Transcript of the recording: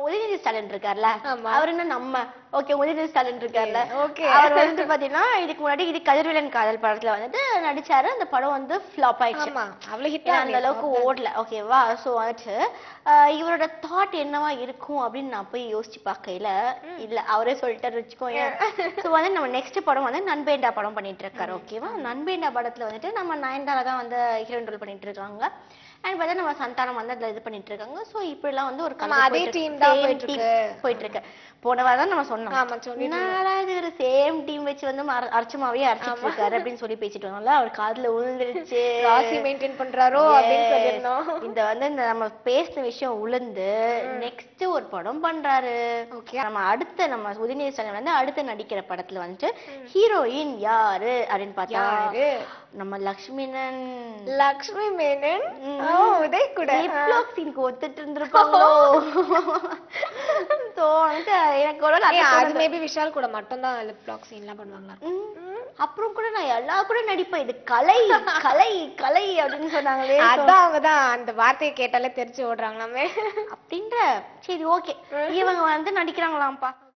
உதயநிதி ஸ்டாலின் இருக்கார்ல, ஆமா. அவர் என்ன நம்ம ஓகே உதயநிதி ஸ்டாலின் இருக்கார்ல, ஓகே. அவர் வந்து பாத்தீங்கன்னா இதுக்கு முன்னாடி இது கதிர்வேலன் காதல் படத்துல வந்துட்டு நடிச்சாரு. அந்த படம் வந்து ஃபிளாப் ஆயிடுச்சு. ஆமா அவ்வளவு ஹிட் அந்த அளவுக்கு ஓடல. ஓகேவா? சோ வந்துட்டு இவரோட தாட் என்னவா இருக்கும் அப்படின்னு நான் போய் யோசிச்சு பார்க்கையில இல்ல அவரே சொல்லிட்டாரு வச்சுக்கோங்க. சோ வந்து நம்ம நெக்ஸ்ட் படம் வந்து நண்பேண்டா படம் பண்ணிட்டு இருக்காரு. ஓகேவா? நண்பேண்டா படத்துல வந்துட்டு நம்ம நயன்தாரா தான் வந்து ஹீரோயின் ரோல் பண்ணிட்டு இருக்காங்க. அண்ட் பார்த்தா நம்ம சந்தானம் வந்து அதுல இது பண்ணிட்டு இருக்காங்க. சோ இப்படிலாம் வந்து ஒரு கதை அதே டீம் தான் போயிட்டு இருக்கு. போன வாரம் தான் நம்ம சொன்னோம். ஆமா சொல்லிட்டு நாலாவது ஒரு சேம் டீம் வச்சு வந்து அரைச்சமாவே அரைச்சிட்டு இருக்காரு அப்படின்னு சொல்லி பேசிட்டு வந்தோம்ல. அவர் காதுல விழுந்துருச்சு. ராசி மெயின்டைன் பண்றாரோ அப்படின்னு சொல்லிருந்தோம். இந்த வந்து நம்ம பேசின விஷயம் உளுந்து நெக்ஸ்ட் ஒரு படம் பண்றாரு. ஓகே. நம்ம உதயநிதி ஸ்டாலின் வந்து அடுத்து நடிக்கிற படத்துல வந்துட்டு ஹீரோயின் யாரு அப்படின்னு பார்த்தா நம்ம லக்ஷ்மி மேனன். உதய் கூட லிப்லாக் சீனுக்கு ஒத்துட்டு இருந்திருப்பாங்களோ. சோ வந்து எனக்கு கூட அது மேபி விஷால் கூட மட்டும் தான் லிப் லாக் சீன்லாம் பண்ணுவாங்க. அப்புறம் கூட நான் எல்லா கூட நடிப்பேன். இது கலை கலை கலை அப்படின்னு சொன்னாங்களே. அதான் அவங்கதான் அந்த வார்த்தையை கேட்டாலே தெரிச்சு ஓடுறாங்களாமே அப்படின்ற. சரி ஓகே, இவங்க வந்து நடிக்கிறாங்களாம்ப்பா.